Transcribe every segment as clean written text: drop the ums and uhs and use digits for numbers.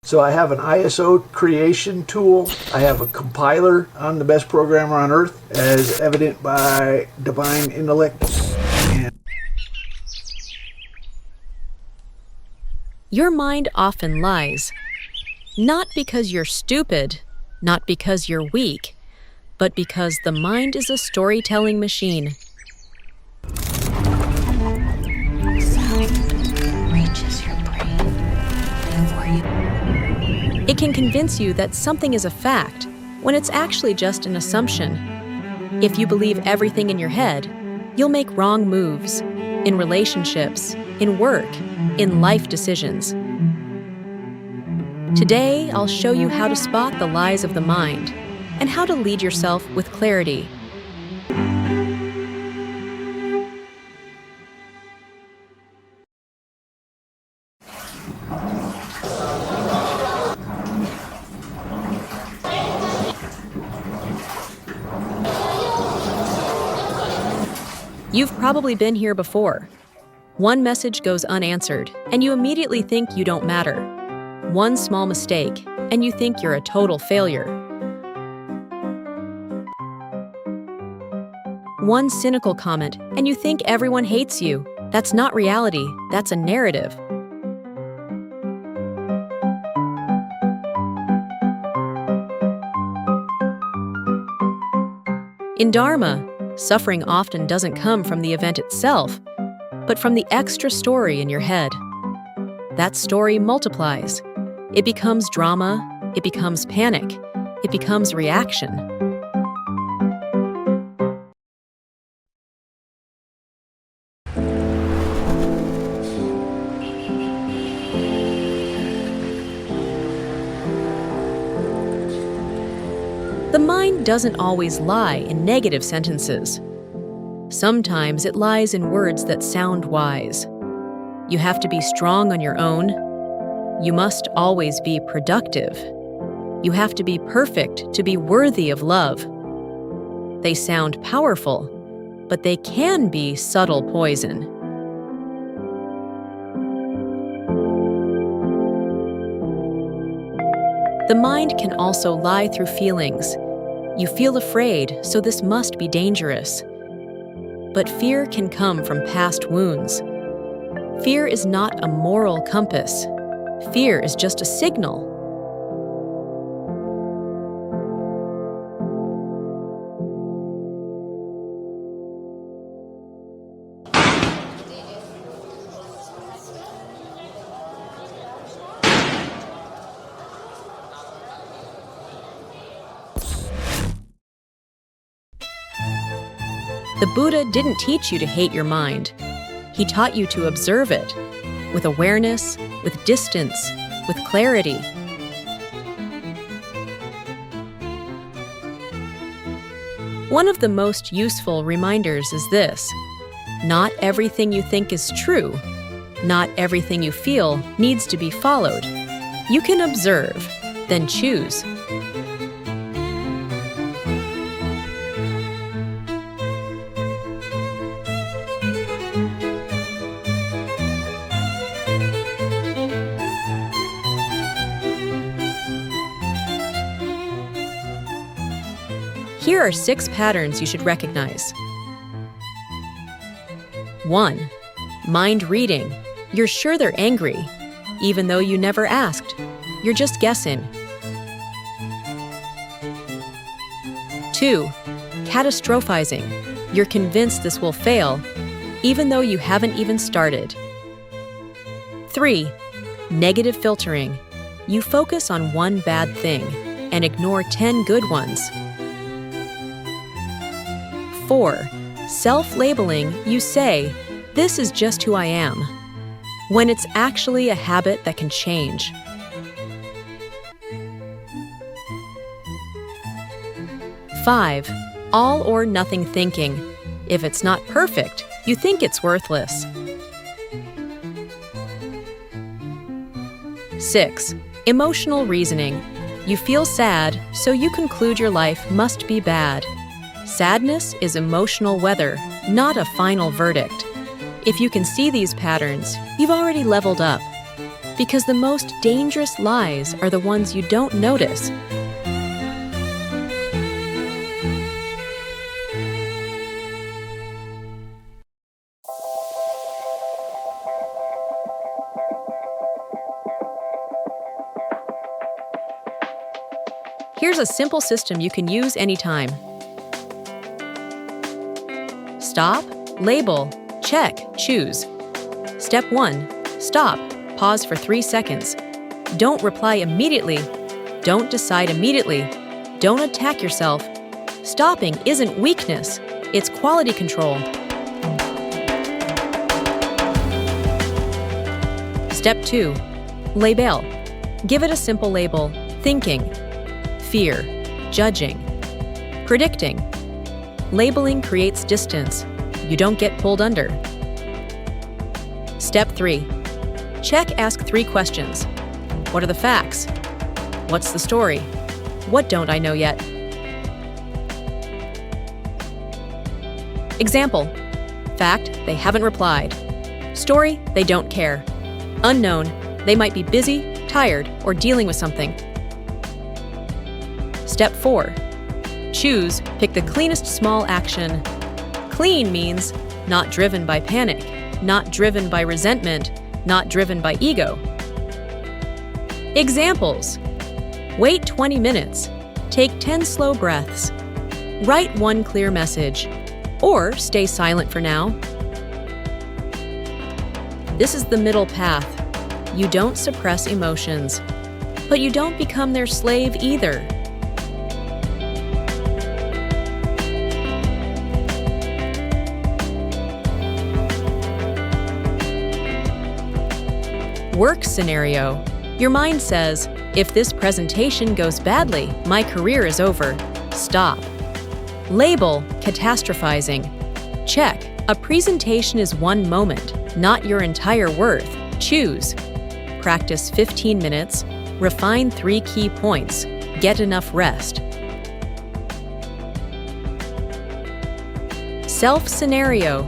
So I have an ISO creation tool. I have a compiler. I'm the best programmer on earth, as evident by divine intellect. Your mind often lies, not because you're stupid, not because you're weak, but because the mind is a storytelling machine. Sound reaches your brain before you. It can convince you that something is a fact when it's actually just an assumption. If you believe everything in your head, you'll make wrong moves in relationships, in work, in life decisions. Today, I'll show you how to spot the lies of the mind and how to lead yourself with clarity. You've probably been here before. One message goes unanswered, and you immediately think you don't matter. One small mistake, and you think you're a total failure. One cynical comment, and you think everyone hates you. That's not reality, that's a narrative. In Dharma, suffering often doesn't come from the event itself, but from the extra story in your head. That story multiplies. It becomes drama, it becomes panic, it becomes reaction. The mind doesn't always lie in negative sentences. Sometimes it lies in words that sound wise. You have to be strong on your own. You must always be productive. You have to be perfect to be worthy of love. They sound powerful, but they can be subtle poison. The mind can also lie through feelings. You feel afraid, so this must be dangerous. But fear can come from past wounds. Fear is not a moral compass. Fear is just a signal. The Buddha didn't teach you to hate your mind. He taught you to observe it, with awareness, with distance, with clarity. One of the most useful reminders is this: not everything you think is true. Not everything you feel needs to be followed. You can observe, then choose. Here are 6 patterns you should recognize. 1. Mind reading. You're sure they're angry, even though you never asked. You're just guessing. 2. Catastrophizing. You're convinced this will fail, even though you haven't even started. 3. Negative filtering. You focus on one bad thing and ignore 10 good ones. 4. Self-labeling. You say, "This is just who I am," when it's actually a habit that can change. 5. All or nothing thinking. If it's not perfect, you think it's worthless. 6. Emotional reasoning. You feel sad, so you conclude your life must be bad. Sadness is emotional weather, not a final verdict. If you can see these patterns, you've already leveled up. Because the most dangerous lies are the ones you don't notice. Here's a simple system you can use anytime. Stop, label, check, choose. Step 1. Stop. Pause for 3 seconds. Don't reply immediately. Don't decide immediately. Don't attack yourself. Stopping isn't weakness, it's quality control. Step 2. Label. Give it a simple label: thinking, fear, judging, predicting. Labeling creates distance. You don't get pulled under. Step 3. Check, ask 3 questions. What are the facts? What's the story? What don't I know yet? Example. Fact, they haven't replied. Story, they don't care. Unknown, they might be busy, tired, or dealing with something. Step 4. Choose, pick the cleanest small action. Clean means not driven by panic, not driven by resentment, not driven by ego. Examples. Wait 20 minutes. Take 10 slow breaths. Write 1 clear message. Or stay silent for now. This is the middle path. You don't suppress emotions, but you don't become their slave either. Work scenario. Your mind says, if this presentation goes badly, my career is over. Stop. Label, catastrophizing. Check, a presentation is 1 moment, not your entire worth. Choose. Practice 15 minutes. Refine 3 key points. Get enough rest. Self-scenario.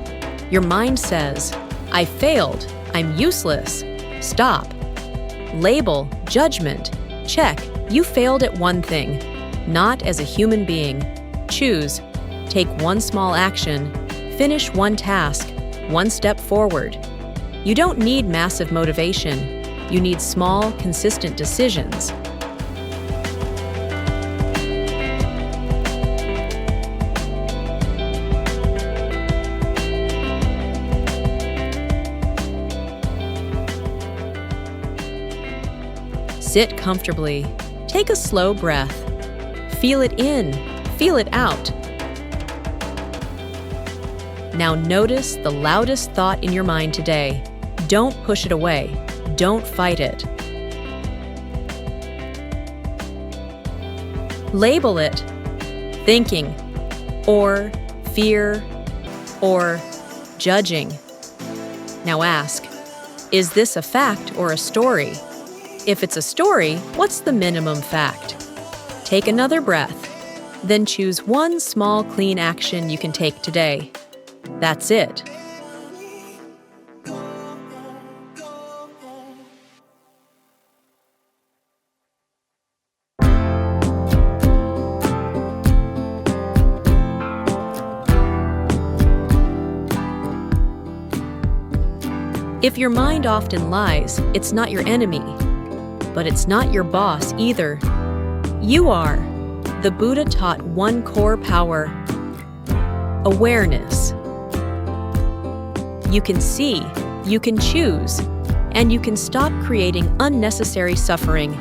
Your mind says, I failed. I'm useless. Stop. Label, judgment. Check, you failed at 1 thing, not as a human being. Choose. Take 1 small action. Finish 1 task. 1 step forward. You don't need massive motivation. You need small, consistent decisions. Sit comfortably. Take a slow breath. Feel it in. Feel it out. Now notice the loudest thought in your mind today. Don't push it away. Don't fight it. Label it: thinking, or fear, or judging. Now ask, is this a fact or a story? If it's a story, what's the minimum fact? Take another breath. Then choose 1 small, clean action you can take today. That's it. If your mind often lies, it's not your enemy. But it's not your boss either. You are. The Buddha taught 1 core power: awareness. You can see, you can choose, and you can stop creating unnecessary suffering.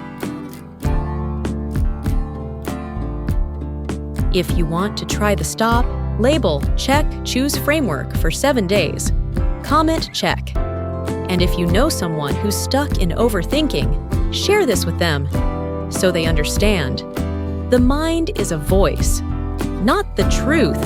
If you want to try the stop, label, check, choose framework for 7 days. Comment, check. And if you know someone who's stuck in overthinking, share this with them so they understand. The mind is a voice, not the truth.